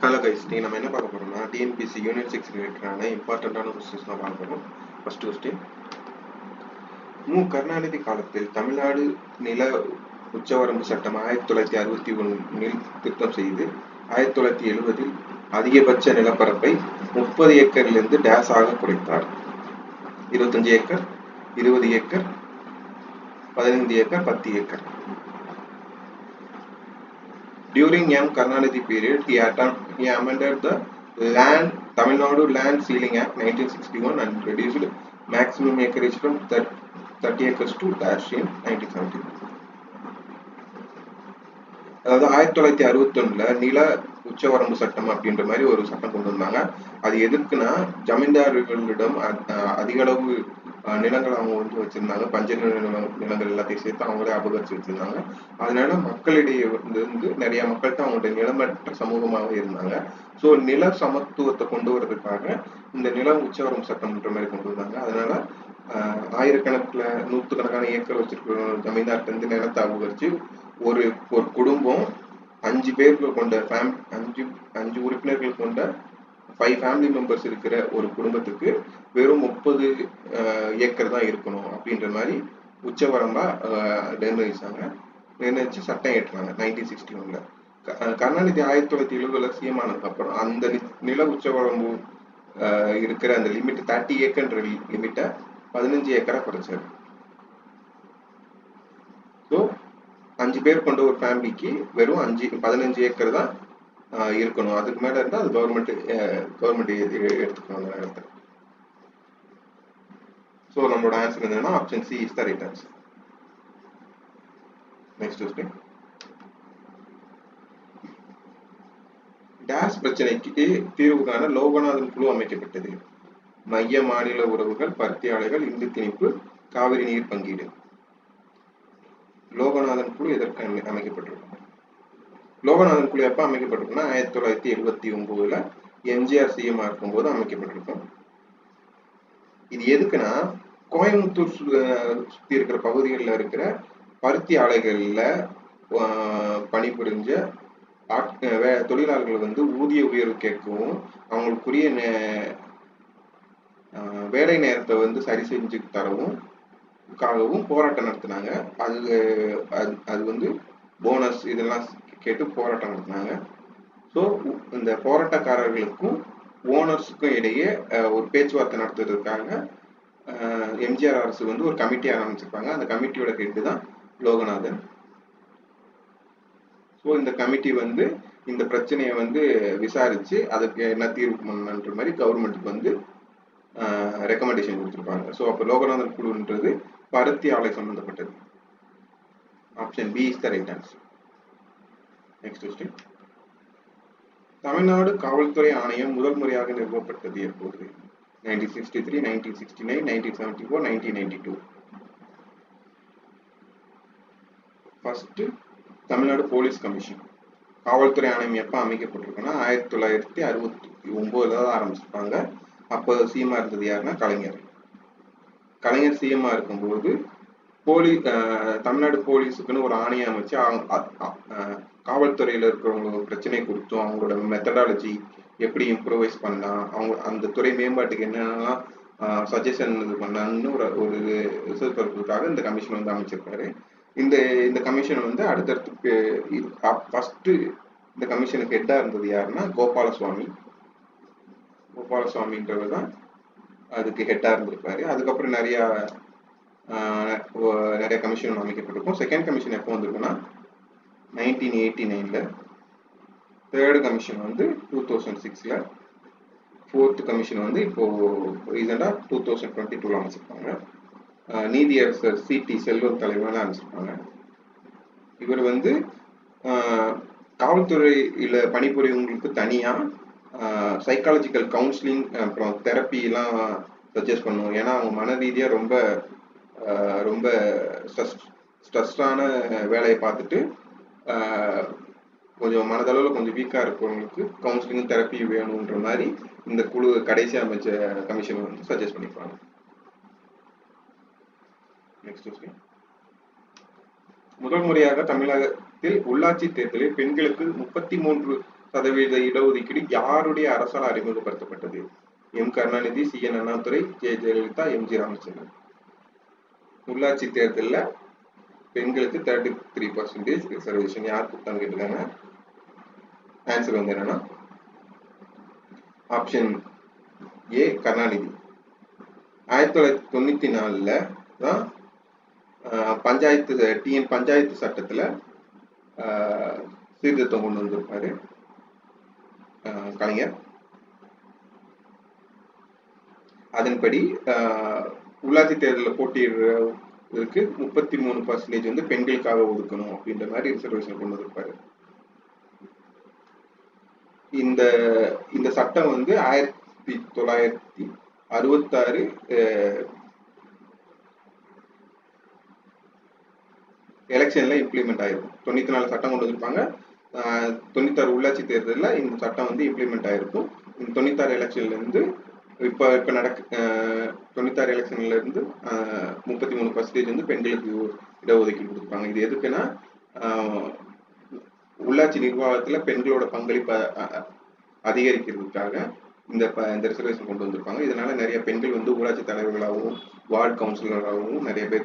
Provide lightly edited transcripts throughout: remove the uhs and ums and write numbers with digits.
Hello guys, நீ நம்ம என்ன பார்க்க போறோம்னா டிஎன்பிசி யூனிட் 6 ரிலேட்டடான இம்பார்ட்டண்டான கொஸ்டின்ஸ் தான் பார்க்க போறோம். ஃபர்ஸ்ட் கொஸ்டின், கருணாநிதி காலத்தில் தமிழ்நாடு நில உச்சவரம்பு சட்டம் 1961 திருத்தம் செய்து 1970 அதிகபட்ச நிலப்பரப்பை 30 ஏக்கரிலிருந்து டேஸ் ஆக குறைத்தார். 25 acre, 20 acre, 15 acre, 10 acre. During M. Karnanidhi period, he amended the Tamil Nadu Land Ceiling Act 1961 and reduced maximum acreage from 30 acres to dash in 1970. அதாவது 1961 நில உச்சவரம்பு சட்டம் அப்படின்ற மாதிரி ஒரு சட்டம் கொண்டு வந்தாங்க. அது எதுக்குன்னா, ஜமீன்தார்களிடம் அதிக அளவு நிலங்கள் அவங்க வந்து வச்சிருந்தாங்க. பஞ்ச நிலங்கள் எல்லாத்தையும் சேர்த்து அவங்களே அபகரிச்சு வச்சிருந்தாங்க. அதனால மக்களிடையே வந்து நிறைய மக்கள்கிட்ட அவங்களுடைய நிலமற்ற சமூகமாக இருந்தாங்க. ஸோ நில சமத்துவத்தை கொண்டு வர்றதுக்காக இந்த நில உச்சவரம்பு சட்டம்ன்ற மாதிரி கொண்டு வந்தாங்க. அதனால ஆயிரக்கணக்கில் நூற்றுக்கணக்கான ஏக்கர் வச்சிருக்கிற ஜமீன்தார்கிட்ட இருந்து நிலத்தை அபகரிச்சு ஒரு குடும்பம் 5 பேர்கள் கொண்ட அஞ்சு உறுப்பினர்கள் கொண்ட 5 ஃபேமிலி மெம்பர்ஸ் இருக்கிற ஒரு குடும்பத்துக்கு வெறும் 30 ஏக்கர் தான் இருக்கணும் அப்படின்ற மாதிரி உச்சவரம்பா நிர்ணயிச்சு சட்டம் ஏற்றுறாங்க 1961. கருணாநிதி 1970 சிஎம் ஆனதுக்கு அப்புறம் அந்த நில உச்சவரம்பு இருக்கிற அந்த லிமிட் 30 ஏக்கர்ன்ற லிமிட்டை 15 ஏக்கரா குறைச்சாரு. ஸோ 5 பேர் கொண்ட ஒரு ஃபேமிலிக்கு வெறும் 15 ஏக்கர் தான் இருக்கணும். அதுக்கு மேல இருந்தா அது கவர்மெண்ட் எடுத்துக்கணும் அந்த நேரத்தை. ஸோ நம்மளோட ஆன்சர் என்னன்னா option C is the right answer. Next question, days பிரச்சனைக்கு தீர்வு காண லோகநாதன் குழு அமைக்கப்பட்டது. மைய மாநில உறவுகள், பருத்தி ஆலைகள், இந்து திணிப்பு, காவிரி நீர் பங்கீடு. லோகநாதன் குழு எதற்கு அமைக்கப்பட்டிருக்கும்? லோகநாதன் குழு எப்ப அமைக்கப்பட்டிருக்குன்னா 1979 எம்ஜிஆர் சிஎம் இருக்கும்போது அமைக்கப்பட்டிருக்கும். இது எதுக்குன்னா, கோயம்புத்தூர் சுத்தி இருக்கிற பகுதிகளில் இருக்கிற பருத்தி ஆலைகள்ல பணிபுரிஞ்ச தொழிலாளர்கள் வந்து ஊதிய உயர்வு கேட்கவும் அவங்களுக்குரிய வேலை நேரத்தை வந்து சரி செஞ்சு தரவும் போராட்டம் நடத்தினாங்க. அது வந்து போனஸ் இதெல்லாம் கேட்டு போராட்டம் நடத்தினாங்க. ஸோ இந்த போராட்டக்காரர்களுக்கும் ஓனர்ஸுக்கும் இடையே ஒரு பேச்சுவார்த்தை நடத்துறதுக்காக எம்ஜிஆர் அரசு வந்து ஒரு கமிட்டி ஆரம்பிச்சிருப்பாங்க. அந்த கமிட்டியோட ஹெட் தான் லோகநாதன். ஸோ இந்த கமிட்டி வந்து இந்த பிரச்சனையை வந்து விசாரிச்சு அதுக்கு என்ன தீர்வு பண்ணணுன்ற மாதிரி கவர்மெண்ட்டுக்கு வந்து ரெக்கமெண்டேஷன் கொடுத்துருப்பாங்க. ஸோ அப்போ லோகநாதன் குழுன்றது பருத்தி ஆலை சம்பந்தப்பட்டது. Option B is the right answer. Next question, Tamil Nadu காவல்துறை ஆணையம் முதல் முறையாக நிறுவப்பட்டது எப்போது? 1963, 1969, 1974, 1992. First, Tamil Nadu police commission. காவல்துறை ஆணையம் எப்போ அமைக்கப்பட்டிருக்குன்னா 1969 தான் ஆரம்பிச்சிருப்பாங்க. அப்போ சிஎம்ஆ இருந்தது யாருன்னா கலைஞர் சிஎம்ஆ இருக்கும்போது தமிழ்நாடு போலீஸுக்குன்னு ஒரு ஆணையம் அமைச்சு காவல்துறையில இருக்கிறவங்க பிரச்சனை குறித்தும் அவங்களோட மெத்தடாலஜி எப்படி இம்ப்ரூவைஸ் பண்ணலாம், அவங்க அந்த துறை மேம்பாட்டுக்கு என்னென்னலாம் சஜஷன் இது பண்ணலாம்னு ஒரு ரிசர்ச் பண்றதுக்காக இந்த கமிஷன் வந்து அமைச்சிருக்காரு. இந்த கமிஷன் வந்து அடுத்தடுத்து ஃபர்ஸ்ட் இந்த கமிஷனுக்கு ஹெட்டா இருந்தது யாருன்னா கோபாலசுவாமின்றவர் தான் அதுக்கு ஹெட்டா இருந்திருப்பாரு. அதுக்கப்புறம் நிறைய கமிஷன் அமைக்கப்பட்டிருக்கும். செகண்ட் கமிஷன் எப்போ வந்திருக்குன்னா 1989, தேர்ட் கமிஷன் வந்து 2006, ஃபோர்த் கமிஷன் வந்து இப்போ ரீசெண்டா 2022 அமைச்சிருப்பாங்க. நீதியரசர் சிடி செல்வம் தலைவரான அமைச்சிருப்பாங்க. இவர் வந்து காவல்துறையில பணிபுரியவங்களுக்கு தனியா சைக்காலஜிக்கல் கவுன்சிலிங் அப்புறம் தெரப்பி எல்லாம் சஜஸ்ட் பண்ணுவோம். ஏன்னா அவங்க மன ரீதியா ரொம்ப ஸ்ட்ரெஸ்டான வேலையை பார்த்துட்டு கொஞ்சம் மனதளவில் கொஞ்சம் வீக்கா இருக்கிறவங்களுக்கு கவுன்சிலிங் தெரப்பி வேணுன்ற மாதிரி இந்த குழு கடைசி அமைச்ச கமிஷன் வந்து சஜஸ்ட் பண்ணிப்பாங்க. நெக்ஸ்ட் கொஸ்டின், முதல் முறையாக தமிழகத்தில் உள்ளாட்சி தேர்தலில் பெண்களுக்கு 33% சதவீத இடஒதுக்கீடு யாருடைய அரசால் அறிமுகப்படுத்தப்பட்டது? M Karunanidhi, C N Annadurai, J Jayalalithaa, M G Ramachandran. உள்ளாட்சி தேர்தலில் பெண்களுக்கு 33% ரிசர்வேஷன் யார் கொடுத்தாங்க கேட்டுருக்காங்க. ஆன்சர் வந்து என்னன்னா ஆப்ஷன் ஏ கருணாநிதி. 1994 தான் பஞ்சாயத்து டிஎன் பஞ்சாயத்து சட்டத்துல சீர்திருத்தம் கொண்டு வந்திருப்பாரு கலைஞர். அதன்படி உள்ளாட்சி தேர்தலில் போட்டியிடுறதுக்கு 33% வந்து பெண்களுக்காக ஒதுக்கணும் அப்படின்ற மாதிரி ரிசர்வேஷன் கொண்டு வந்திருப்பாரு. இந்த இந்த சட்டம் வந்து 1966 எலெக்ஷன்ல இம்ப்ளிமெண்ட் ஆயிருக்கும். 94 சட்டம் கொண்டு வந்திருப்பாங்க. 96 உள்ளாட்சி தேர்தலில் இந்த சட்டம் வந்து இம்ப்ளிமெண்ட் ஆயிருக்கும். இந்த 96 எலெக்ஷன்ல இருந்து இப்ப நடக்க 96 எலெக்ஷன்ல இருந்து 33% வந்து பெண்களுக்கு இடஒதுக்கீடு கொடுப்பாங்க. இது எதுக்குன்னா உள்ளாட்சி நிர்வாகத்துல பெண்களோட பங்களிப்பை அதிகரிக்கிறதுக்காக இந்த ரிசர்வேஷன் கொண்டு வந்திருப்பாங்க. இதனால நிறைய பெண்கள் வந்து ஊராட்சி தலைவர்களாகவும் வார்டு கவுன்சிலராகவும் நிறைய பேர்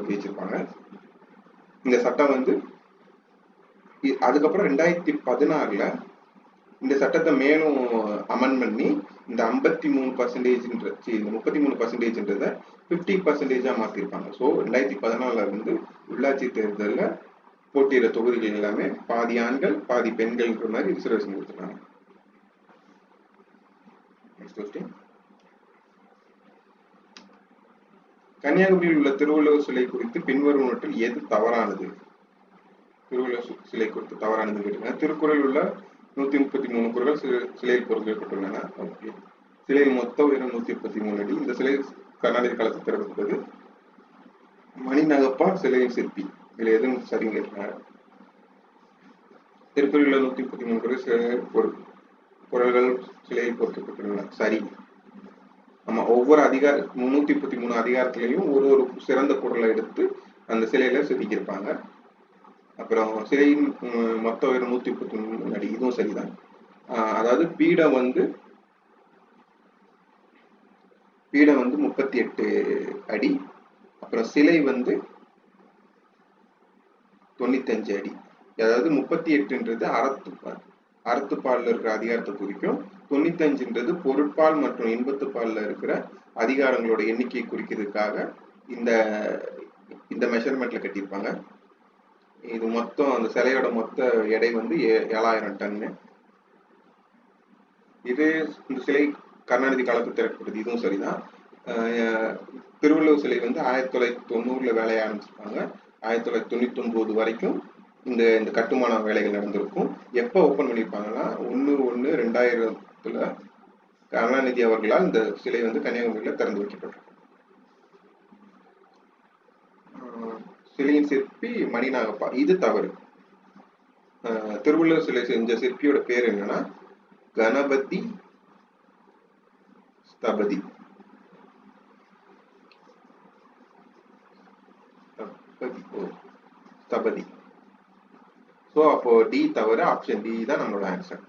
ஜெயிச்சிருப்பாங்க. இந்த சட்டம் வந்து அதுக்கப்புறம் 2016 இந்த சட்டத்தை மேலும் அமெண்ட் பண்ணி இந்த 53% இந்த 33%ன்றத 50% மாத்திருப்பாங்க. ஸோ 2014 இருந்து உள்ளாட்சி தேர்தலில் போட்டியிட தொகுதிகள் எல்லாமே பாதி ஆண்கள் பாதி பெண்கள்ன்ற மாதிரி ரிசர்வேஷன் கொடுத்துருக்காங்க. கன்னியாகுமரியில் உள்ள திருவள்ளுவர் சிலை குறித்து பின்வருவனவற்றில் எது தவறானது? திருவள்ளுவர் சிலை குறித்து தவறானது கேட்டீங்கன்னா, திருக்குறள் உள்ள 133 குறள் சிலையில் பொருத்தப்பட்டுள்ளன. ஓகே. சிலையில் மொத்த உயரம் 133 அடி. இந்த சிலை கர்நாடக காலத்தில் திறக்கப்பட்டது. மணிநகப்பா சிலையின் சிற்பி. இதுல எதுவும் சரிங்க கேட்டாங்க. திருக்குறள் உள்ள 133 குறள்கள் சிலையில் பொருத்தப்பட்டுள்ளன. சரி. ஆமா, ஒவ்வொரு 333 அதிகாரத்திலையும் ஒரு சிறந்த குறளை எடுத்து அந்த சிலையில செதுக்கியிருப்பாங்க. அப்புறம் சிலையின் மொத்த உயரம் 133 அடி. இதுவும் சரிதான். அதாவது பீடம் வந்து 38 அடி. அப்புறம் சிலை வந்து 95 அடி. அதாவது 38ன்றது அறத்துப்பால்ல இருக்கிற அதிகாரத்தை குறிக்கும். 95ன்றது பொருட்பால் மற்றும் இன்பத்துப்பால்ல இருக்கிற அதிகாரங்களோட எண்ணிக்கையை குறிக்கிறதுக்காக இந்த மெஷர்மெண்ட்ல கட்டியிருப்பாங்க. இது மொத்தம் அந்த சிலையோட மொத்த எடை வந்து 7000 டன்னு. இது இந்த சிலை கருணாநிதி காலத்தில் திறக்கப்பட்டது. இதுவும் சரிதான். திருவள்ளுவர் சிலை வந்து 1990 வேலையை ஆரம்பிச்சிருப்பாங்க. 1999 வரைக்கும் இந்த கட்டுமான வேலைகள் நடந்திருக்கும். எப்போ ஓப்பன் பண்ணியிருப்பாங்கன்னா 1/1/2000 கருணாநிதி அவர்களால் இந்த சிலை வந்து கன்னியாகுமரியில் திறந்து வைக்கப்பட்டிருக்கும். சிலையின் சிற்பி மணிநாகப்பா. இது தவறு. திருவள்ளுவர் சிலை செஞ்ச சிற்பியோட பேர் என்னன்னா கணபதி ஸ்தபதி. ஸ்தபதி. ஸோ அப்போ டி தவிர ஆப்ஷன் டி தான் நம்மளோட ஆன்சர்.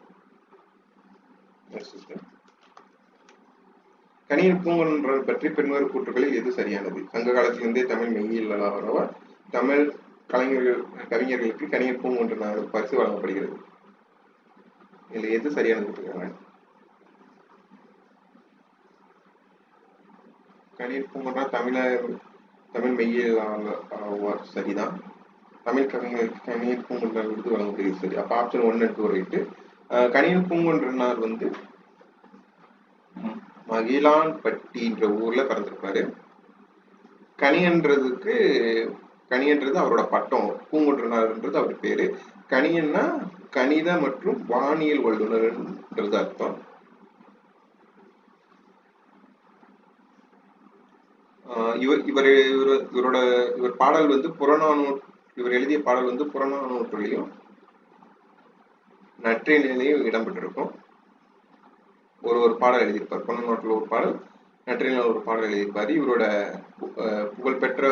கணியன் பூங்குன்றன் பற்றி பின்வரும் கூற்றுகளில் எது சரியானது? சங்க காலத்திலிருந்தே தமிழ் மெய்யியலாளரோ தமிழ் கவிஞர்களுக்கு கணியன் பூங்குன்றன் பரிசு வழங்கப்படுகிறது. இதுல எது சரியானது? கணியன் பூங்குன்றன் தமிழ் மெய்யியலாளர் சரிதான். தமிழ் கவிஞர்களுக்கு கணியன் பூங்குன்றன் விருது வழங்கப்படுகிறது சரி. அப்ப option 1 and 2 right. Kaniyan Poongundranar வந்து மகிழான்பட்டின்ற ஊர்ல பிறந்திருப்பாரு. கணியன்றது அவரோட பட்டம், பூங்குன்றனார்ன்றது அவர் பேரு. கணியன்னா கணித மற்றும் வானியல் வல்லுநர்ன்றது அர்த்தம். இவர் பாடல் வந்து இவர் எழுதிய பாடல் வந்து புறநானூற்றிலையும் நற்றிணையிலையும் இடம்பெற்றிருக்கும். ஒரு பாடல் எழுதியிருப்பார். புறநானூற்றில் ஒரு பாடல், நற்றிணையில் ஒரு பாடல் எழுதியிருப்பாரு. இவரோட புகழ்பெற்ற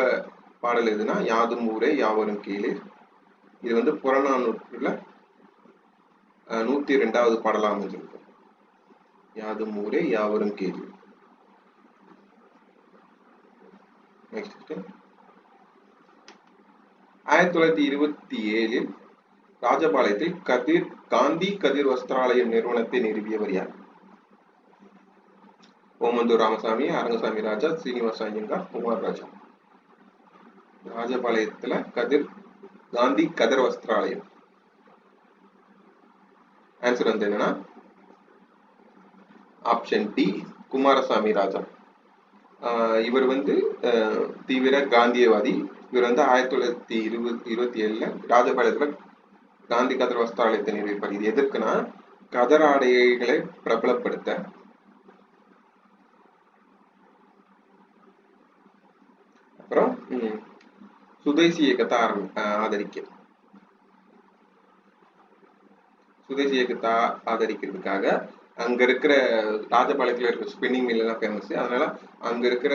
பாடல் எதுனா யாதும் ஊரே யாவரும் கேளு. இது வந்து புறநானூற்றுல 102வது பாடலா அமைஞ்சிருக்கு. யாதும் ஊரே யாவரும் கேளீர். நெக்ஸ்ட் 1927 ராஜபாளையத்தில் காந்தி கதிர் வஸ்திராலயம் நிறுவனத்தை நிறுவியவர் யார்? ஓமந்தூர் ராமசாமி, அரங்கசாமி ராஜா, சீனிவாச ஐயங்கார், குமார் ராஜா. ராஜபாளையத்துல காந்தி கதிர் வஸ்திராலயம். ஆன்சர் வந்து என்னன்னா ஆப்ஷன் டி, குமாரசாமி ராஜா. இவர் வந்து தீவிர காந்தியவாதி. இவர் வந்து 1927 ராஜபாளையத்துல காந்தி கதர் வஸ்திராலயத்தை நிறுவிப்பார். இது எதற்குன்னா கதர் ஆடைகளை பிரபலப்படுத்த. அப்புறம் சுதேசி இயக்கத்தை ஆதரிக்க. சுதேசி இயக்கத்தை ஆதரிக்கிறதுக்காக அங்க இருக்கிற ராஜபாளையத்துல இருக்கிற ஸ்பின்னிங் மில் எல்லாம் ஃபேமஸ். அதனால அங்க இருக்கிற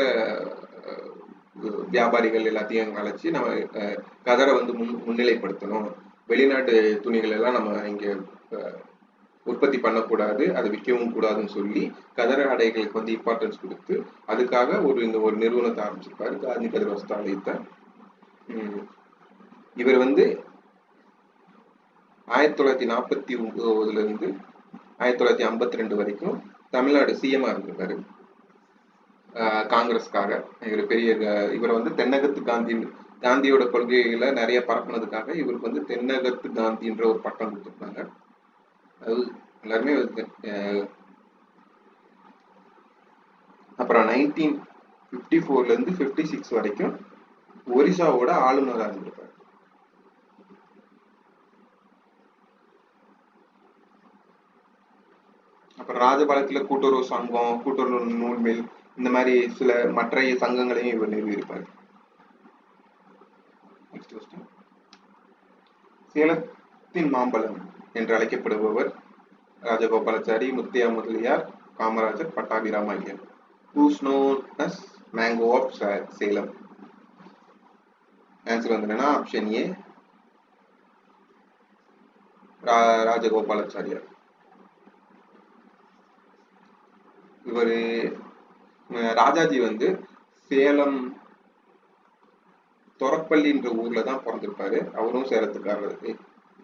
வியாபாரிகள் எல்லாத்தையும் அழைச்சி நம்ம கதரை வந்து முன்னிலைப்படுத்தணும். வெளிநாட்டு துணிகள் எல்லாம் நம்ம இங்க உற்பத்தி பண்ணக்கூடாது, அதை விற்கவும் கூடாதுன்னு சொல்லி கதர ஆடைகளுக்கு வந்து இம்பார்ட்டன்ஸ் கொடுத்து அதுக்காக ஒரு நிறுவனத்தை ஆரம்பிச்சிருப்பாரு, காந்தி கதிர் வஸ்திராலயத்தை. இவர் வந்து 1949 இருந்து 1952 வரைக்கும் தமிழ்நாடு சிஎம் இருந்திருக்காரு காங்கிரஸ்க்காக. இவர் வந்து தென்னகத்து காந்தியோட கொள்கைகளை நிறைய பரப்புனதுக்காக இவருக்கு வந்து தென்னகத்து காந்தின்ற ஒரு பட்டம் கொடுத்துருக்காங்க. அது எல்லாருமே அப்புறம் 1954 இருந்து 56 வரைக்கும் ஒரிசாவோட ஆளுநராக இருந்திருக்காரு. அப்புறம் ராஜபாளையத்துல கூட்டுறவு சங்கம், கூட்டுறவு நூல் மில், இந்த மாதிரி சில மற்ற சங்கங்களையும் இவர் நிறுவியிருப்பார். சேலத்தின் மாம்பழம் என்று அழைக்கப்படுபவர் Rajagopalachari, Muthaiya Mudaliar, Kamarajar, Pattabhirama Iyer. Who's known as Mango of Salem? Answer வந்து என்னன்னா ஆப்ஷன் ஏ, ராஜகோபாலாச்சாரியார். இவரு ராஜாஜி வந்து சேலம் தொரப்பள்ளின்ற ஊர்ல தான் பிறந்திருப்பாரு. அவரும் சேலத்துக்காரர்.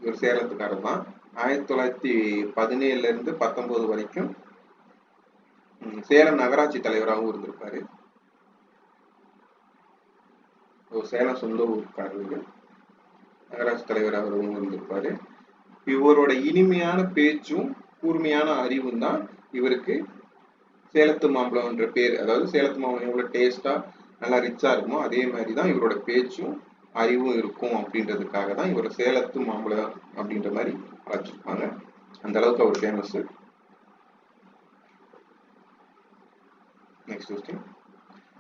இவர் சேலத்துக்காரர் தான். 1917 இருந்து 19 வரைக்கும் சேலம் நகராட்சி தலைவராகவும் இருந்திருப்பாரு. சேலம் சொந்த ஊருக்காரர்கள், நகராட்சி தலைவராகவும் இருந்திருப்பாரு. இவரோட இனிமையான பேச்சும் கூர்மையான அறிவும் தான் இவருக்கு சேலத்து மாம்பழம் என்ற பேர். அதாவது சேலத்து மாம்பழம் எவ்வளவு டேஸ்டா நல்லா ரிச்சா இருக்குமோ அதே மாதிரிதான் இவரோட பேச்சும் அறிவும் இருக்கும் அப்படின்றதுக்காக தான் இவர் சேலத்து மாம்பழம் அப்படின்ற மாதிரி அழைச்சிருப்பாங்க. அந்த அளவுக்கு அவர் ஃபேமஸ். Next question.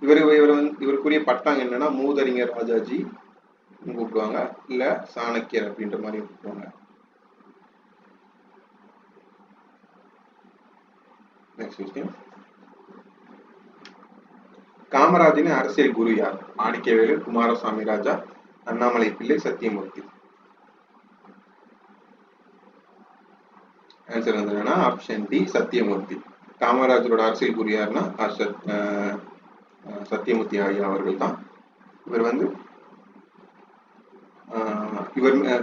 இவருக்குரிய பட்டம் என்னன்னா மூதறிஞர் ராஜாஜி கூப்பிடுவாங்க, இல்ல சாணக்கியர் அப்படின்ற மாதிரி கூப்பிடுவாங்க. Next question. காமராஜின் அரசியல் குரு யார்? மாணிக்கவேலு, குமாரசாமி ராஜா, அண்ணாமலை பிள்ளை, சத்தியமூர்த்தி. ஆன்சர் வந்து என்னன்னா ஆப்ஷன் டி, சத்தியமூர்த்தி. காமராஜரோட அரசியல் குரு யாருன்னா சத்தியமூர்த்தி ஐயா அவர்கள் தான். இவர் வந்து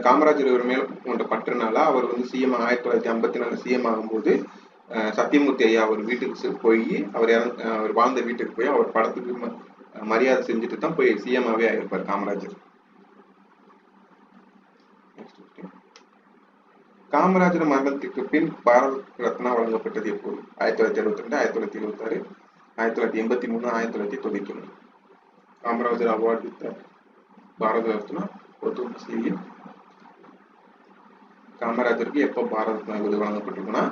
காமராஜர் இவர் மேல கொண்ட பற்றுனால அவர் வந்து சிஎம் 1954 சிஎம் ஆகும்போது சத்தியமூர்த்தி ஐயா அவர் வீட்டுக்கு போய் அவர் வாழ்ந்த வீட்டுக்கு போய் அவர் படத்துக்கு மரியாதை செஞ்சுட்டு தான் போய் சிஎம்ஆவே ஆயிருப்பார் காமராஜர். காமராஜர் மரணத்துக்கு பின் பாரத ரத்னா வழங்கப்பட்டது எப்போது? 1962, 1976, 1983, 1991. Kamarajar award with Bharat Ratna. காமராஜருக்கு எப்போ பாரத ரத்னா விருது வழங்கப்பட்டிருக்குன்னா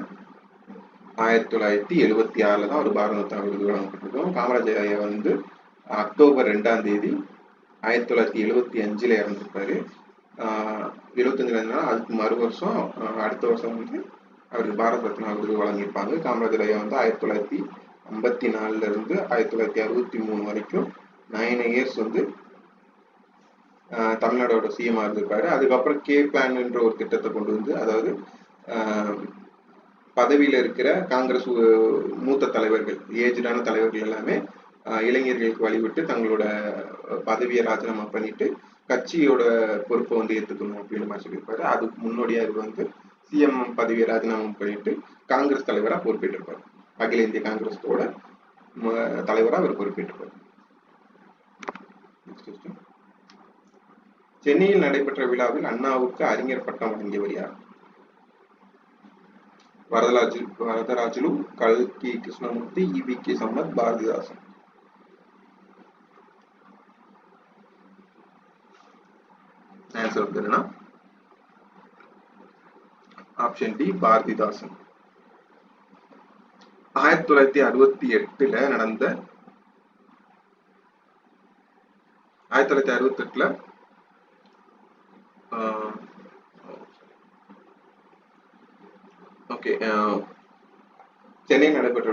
1976 தான் ஒரு பாரத ரத்னா விருது வழங்கப்பட்டிருக்கும். காமராஜர் ஐயா வந்து அக்டோபர் 2ஆம் தேதி 1975 இறந்திருப்பாரு. 75 அதுக்கு மறு வருஷம் அடுத்த வருஷம் வந்து அவருக்கு பாரத ரத்னா விருது வழங்கியிருப்பாங்க. காமராஜர் ஐயா வந்து 1954 இருந்து 1963 வரைக்கும் 9 இயர்ஸ் வந்து தமிழ்நாடோட சிஎம் இருந்திருப்பாரு. அதுக்கப்புறம் கே பிளான் என்ற ஒரு திட்டத்தை கொண்டு வந்து, அதாவது பதவியில இருக்கிற காங்கிரஸ் மூத்த தலைவர்கள், ஏஜ்டான தலைவர்கள் எல்லாமே இளைஞர்களுக்கு வழிவிட்டு தங்களோட பதவியை ராஜினாமா பண்ணிட்டு கட்சியோட பொறுப்பை வந்து ஏற்றுக்கணும் அப்படின்னு மாதிரி சொல்லியிருப்பாரு. அதுக்கு முன்னோடியா இவர் வந்து சிஎம் பதவியை ராஜினாமா பண்ணிட்டு காங்கிரஸ் தலைவராக பொறுப்பேற்றிருப்பார். அகில இந்திய காங்கிரஸோட தலைவராக அவர் பொறுப்பேற்றிருப்பார். சென்னையில் நடைபெற்ற விழாவில் அண்ணாவுக்கு அறிஞர் பட்டம் வழங்கியவர் யார்? வரதராஜுலு, கல்கி கிருஷ்ணமூர்த்தி, ஈ.வி.கே. சம்பத், பாரதிதாசன். ஆன்சர் வந்து என்னன்னா ஆப்ஷன் டி, பாரதிதாசன். 1968 நடந்த 1968 ஓகே சென்னையில் நடைபெற்ற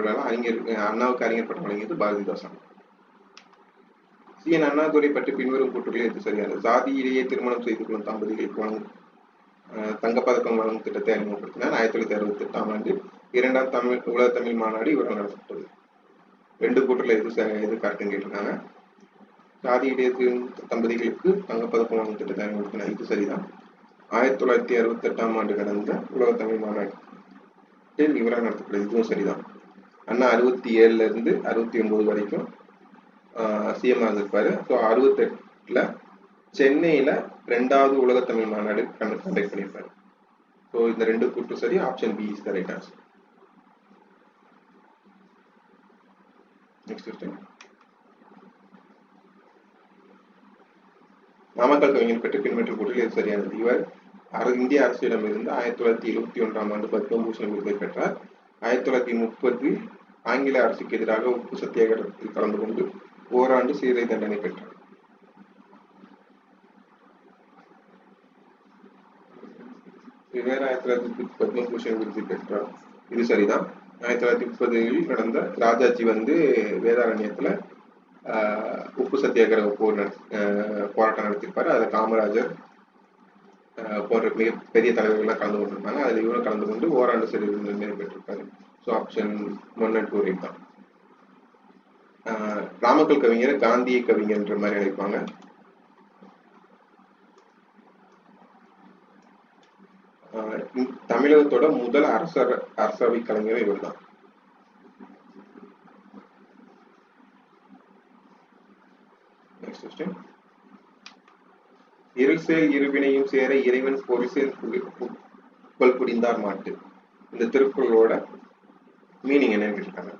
அண்ணாவுக்கு அறிஞர் பட்டம் வழங்கியது பாரதிதாசன். சி.என். அண்ணாதுரை பற்றி பின்வரும் கூற்றுகளில் எது சரியானது? சாதியிலேயே திருமணம் செய்து கொள்ளும் தம்பதிகளுக்கு வழங்கும் தங்கப்பதக்கம் வழங்கும் திட்டத்தை அறிமுகப்படுத்தினார். 1968 ஆண்டு 2ஆம் உலக தமிழ் மாநாடு இவரால் நடத்தப்பட்டது. 2 கூற்றுல எது கரெக்டுன்னு கேட்டிருக்காங்க. சாதியிலேயே தம்பதிகளுக்கு தங்கப்பதக்கம் வழங்கும் திட்டத்தை அறிமுகப்படுத்தினார், இது சரிதான். 1968 ஆண்டு நடந்த உலக தமிழ் மாநாடு இவரால் நடத்தப்பட்டது, இதுவும் சரிதான். அண்ணா 67 இருந்து 69 வரைக்கும் சிஎம் இருந்திருப்பாரு. ஸோ 68 சென்னையில 2வது உலக தமிழ் மாநாடு கண்டக்ட் பண்ணியிருப்பாரு. ஸோ இந்த 2 கூற்று சரி. Option B is the right answer. Next question. Namakkal கவிஞர் பற்றி பின்பற்றும் கூற்றில் எது சரியானது? இவர் இந்திய அரசிடமிருந்து 1971 ஆண்டு பத்மபூஷன் விருதை பெற்றார். 1930 ஆங்கில அரசுக்கு எதிராக உப்பு சத்தியாகிரகத்தில் கலந்து கொண்டு ஓராண்டு சிறை தண்டனை பெற்றார். இவர் 1930 பத்மபூஷன் விருது பெற்றார், இது சரிதான். 1930 நடந்த ராஜாஜி வந்து வேதாரண்யத்துல உப்பு சத்தியாகிரக போராட்டம் நடத்திருப்பாரு. அதில் காமராஜர் போன்ற மிக பெரிய தலைவர்கள்லாம் கலந்து கொண்டிருப்பாங்க. அதில் இவரும் கலந்து கொண்டு ஓராண்டு சிறை தண்டனை பெற்றிருப்பாரு. ஸோ ஆப்ஷன் 1 and 2 ரைட் தான். நாமக்கல் கவிஞரை காந்திய கவிஞர்ன்ற மாதிரி அழைப்பாங்க. தமிழகத்தோட முதல் அரசவை கலைஞர் இவர் தான். இருசேல் இருவினையும் சேர இறைவன் பொருசேல் புகழ் புரிந்தார் மாட்டு, இந்த திருக்குறளோட மீனிங் என்னன்னு கேட்டிருக்காங்க.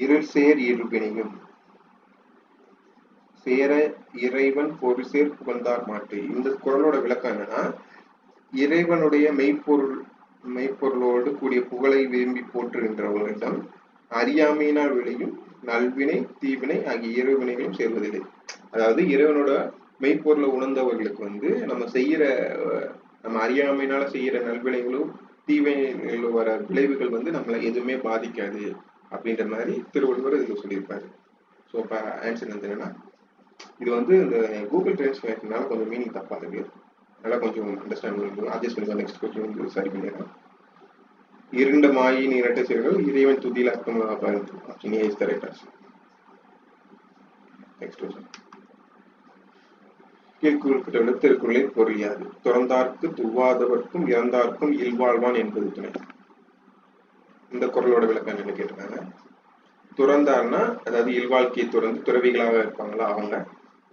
இருசேர் இருவினையும் சேர இறைவன் பொருசேர் புகழ்ந்தார் மாட்டு. இந்த குறளோட விளக்கம் என்னன்னா, இறைவனுடைய மெய்ப்பொருளோடு கூடிய புகழை விரும்பி போற்றுகின்றவர்களிடம் அறியாமையினால் விளையும் நல்வினை தீவினை ஆகிய இரு வினைகளும் சேர்வதில்லை. அதாவது இறைவனோட மெய்ப்பொருளை உணர்ந்தவர்களுக்கு வந்து நம்ம அறியாமையினால செய்யற நல்வினைகளும் தீவினைகளும் வர விளைவுகள் வந்து நம்மளை எதுவுமே பாதிக்காது அப்படின்ற மாதிரி திருவள்ளுவர் இதுல சொல்லியிருப்பாரு. ஸோ இப்போ ஆன்சர் வந்து என்னன்னா, இது வந்து இந்த கூகுள் டிரான்ஸ்லேஷனால கொஞ்சம் மீனிங் தப்பா இருக்கு, அதனால கொஞ்சம் அண்டர்ஸ்டாண்ட் பண்ணுங்க, அட்ஜஸ்ட் பண்ணுங்க. நெக்ஸ்ட் கொஸ்டின் வந்து சரி பண்ணிடுறேன். இருண்ட மாயின் இரட்டை செயல்கள் இறைவன் துதியில் அர்த்தமாக option A is the right answer. Next question. கீழ்குறிப்பிட்டுள்ள திருக்குறளை பொருள் யாது? துறந்தார்க்கு துவாதவர்க்கும் இறந்தார்க்கும் இல்வாழ்வான் என்பது துணை. இந்த குறளோட விளக்கம் என்னன்னு கேட்டிருக்காங்க. துறந்தார்னா அதாவது இல்வாழ்க்கையை துறந்து துறவிகளாக இருப்பாங்களா அவங்க.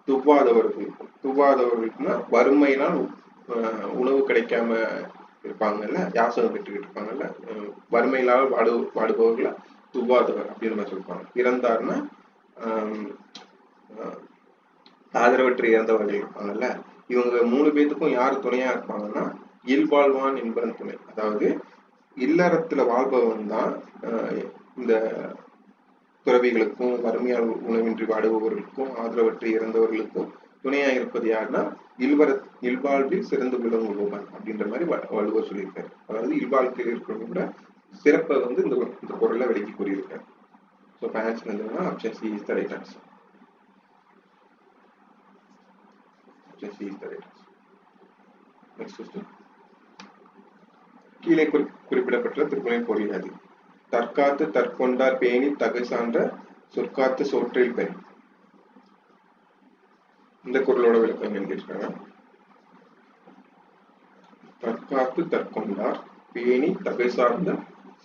துவாதவர்களுக்குன்னா வறுமையினால் உணவு கிடைக்காம இருப்பாங்கல்ல, யாசகம் பெற்றுக்கிட்டு இருப்பாங்கல்ல, வறுமையினால் வாடுபவர்கள துவாதவர் அப்படின்னு நம்ம சொல்லுவாங்க. இறந்தார்னா ஆதரவற்று இறந்தவர்கள் இருப்பாங்கல்ல, இவங்க 3 பேத்துக்கும் யார் துணையா இருப்பாங்கன்னா இல்வாழ்வான் என்பதன் துணை. அதாவது இல்லறத்துல வாழ்பவன் தான் இந்த துறவிகளுக்கும் வறுமையால் உணவின்றி வாடுபவர்களுக்கும் ஆதரவற்று இறந்தவர்களுக்கும் துணையா இருப்பது யாருன்னா இல்வாழ்வில் சிறந்து விளங்குபவன் அப்படின்ற மாதிரி வள்ளுவர் சொல்லியிருக்காரு. அதாவது இல்வாழ்க்கையில் இருக்கிறவங்க சிறப்பை வந்து இந்த குறளை விளக்கி கூறியிருக்காரு. ஸோ ஆன்சர் வந்து option C is the right answer. Option C is the right answer. Next question. கீழே குறிப்பிடப்பட்ட திருக்குறளின் பொருள் அது. தற்காத்து தற்கொண்டார் பேணி தகை சான்ற சொற்காத்து சோற்றில் பெண். இந்த குறளோட விளக்கம் எழுதியிருக்காங்க. தற்காத்து தற்கொண்டார் பேணி தகை சார்ந்த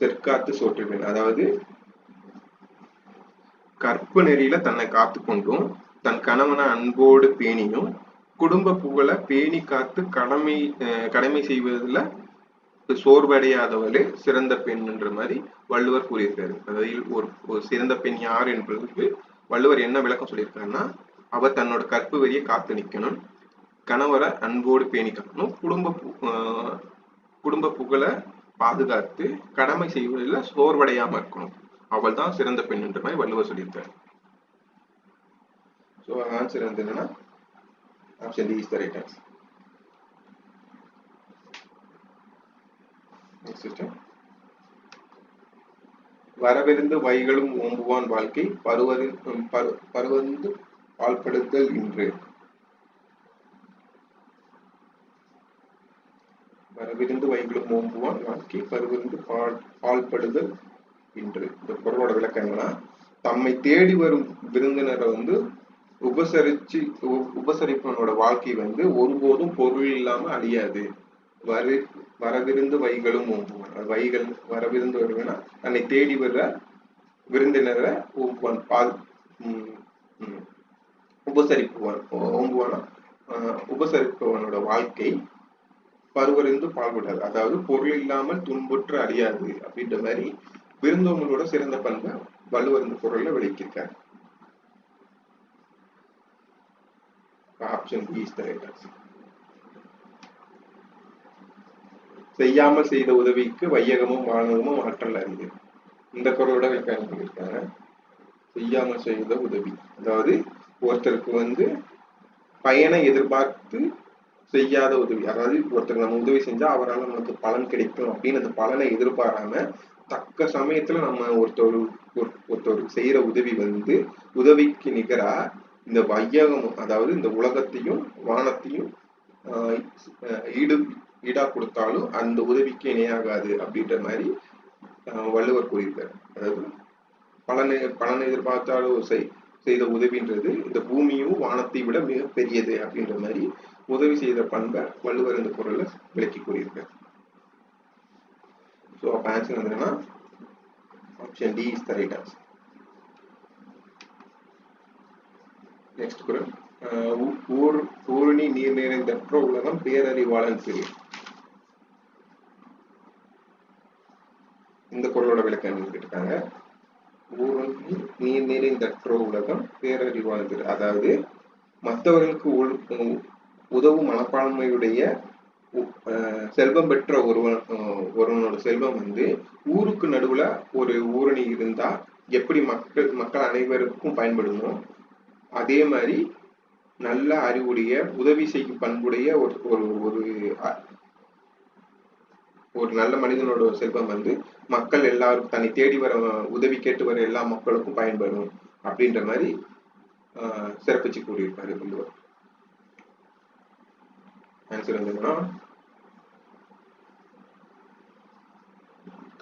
செற்காத்து சோற்றில் பெண். அதாவது கற்பு நெறியில தன்னை காத்து கொண்டும் தன் கணவனை அன்போடு பேணியும் குடும்ப புகழ பேணி காத்து கடமை செய்வதில் சோர்வடையாதவளே சிறந்த பெண் என்ற மாதிரி வள்ளுவர் கூறியிருக்காரு. அதாவது ஒரு சிறந்த பெண் யார் என்பதற்கு வள்ளுவர் என்ன விளக்கம் சொல்லியிருக்காருன்னா, அவ தன்னோட கற்பு வரியை காத்து நிற்கணும், கணவரை அன்போடு பேணி காக்கணும், குடும்ப புகழ பாதுகாத்து கடமை செய்வதில் சோர்வடையாம இருக்கணும், அவள் தான் சிறந்த பெண் என்ற மாதிரி வள்ளுவர் சொல்லியிருக்காரு. ஸோ ஆன்சர் வந்து என்னன்னா option D is the right answer. வரவிருந்து வைகளும் ஓம்புவான் வாழ்க்கை பருவந்து பால்படுத்தல் இன்று. வரவிருந்து வைகளும் ஓம்புவான் வாழ்க்கை பருவந்து பால்படுதல் இன்று. இந்த பொருளோட விளக்கம் என்னன்னா, தம்மை தேடி வரும் விருந்தினரை வந்து உபசரிப்பவனோட வாழ்க்கை வந்து ஒருபோதும் பொருள் இல்லாம அழியாது. வரவிருந்து வைகளும் ஓம்புவான். வைகள் வரவிருந்து வருவனா தன்னை தேடி வர்ற விருந்தினரை ஓம்புவான், பால் உபசரிப்புவான். ஓம்புவானா உபசரிப்பவனோட வாழ்க்கை பருவறிந்து பால்விடாது, அதாவது பொருள் இல்லாமல் துன்புற்று அழியாது அப்படின்ற மாதிரி விருந்தோம்பலோட சிறந்த பண்பை வள்ளுவர் இந்த பொருள்ல விளக்கியிருக்காரு. Option B is the right answer. செய்யாமல் செய்த உதவிக்கு வையகமும் வானகமும் ஆற்றல் அறிவு. இந்த குறளோட விளக்கம் பண்ணியிருக்காங்க. செய்யாமல் செய்த உதவி, அதாவது ஒருத்தருக்கு வந்து பயனை எதிர்பார்த்து செய்யாத உதவி, அதாவது ஒருத்தருக்கு நம்ம உதவி செஞ்சா அவரால் நமக்கு பலன் கிடைக்கும் அப்படின்னு அந்த பலனை எதிர்பாராம தக்க சமயத்துல நம்ம ஒருத்தர் செய்யற உதவி வந்து உதவிக்கு நிகரா இந்த வையகம், அதாவது இந்த உலகத்தையும் வானத்தையும் ஈடா கொடுத்தாலும் அந்த உதவிக்கு இணையாகாது அப்படின்ற மாதிரி வள்ளுவர் கூறியிருக்காரு. அதாவது பலனை எதிர்பார்த்தாலும் செய்த உதவின்றது இந்த பூமியும் வானத்தை விட மிக பெரியது அப்படின்ற மாதிரி உதவி செய்த பண்பை வள்ளுவர் இந்த பொருள்ல விளக்கி கூறியிருக்காரு. ஸோ அப்ப ஆன்சர் என்னன்னா option D is the right answer. Next குறள். ஊருணி நீர் நிறைந்தற்ற உலகம் பேரறிவாளன் சிறு. இந்த குறளோட விளக்கம் கேட்டிருக்காங்க. ஊருணி நீர் நிறைந்தற்ற உலகம் பேரறிவாளன் சிறு. அதாவது மற்றவர்களுக்கு உதவும் மனப்பான்மையுடைய செல்வம் பெற்ற ஒருவனோட செல்வம் வந்து ஊருக்கு நடுவுல ஒரு ஊரணி இருந்தா எப்படி மக்கள் அனைவருக்கும் பயன்படுமோ அதே மாதிரி நல்ல அறிவுடைய உதவி செய்யும் பண்புடைய ஒரு நல்ல மனிதனோட செல்வம் வந்து மக்கள் எல்லாரும் தன்னை தேடி வர உதவி கேட்டு வர எல்லா மக்களுக்கும் பயன்படும் அப்படின்ற மாதிரி சிறப்பிச்சு கூறியிருப்பாரு வள்ளுவர். ஆன்சர் என்னன்னா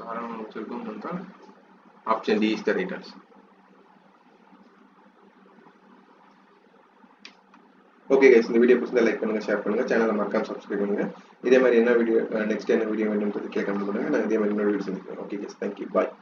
தாராள செல்வம் என்றால் option D is the right answer. Okay guys, இந்த வீடியோ பிடிச்சா லைக் பண்ணுங்க, ஷேர் பண்ணுங்க, சேனலை மறக்காம சப்ஸ்கிரைப் பண்ணுங்க. இதே மாதிரி என்ன வீடியோ நெக்ஸ்ட் என்ன வீடியோ வேணும்ன்றது கேட்க பண்ணுங்க. நான் இதே மாதிரி இன்னொரு வீடியோ செஞ்சுக்கிறேன். ஓகே கைஸ், தேங்க்யூ, பாய்.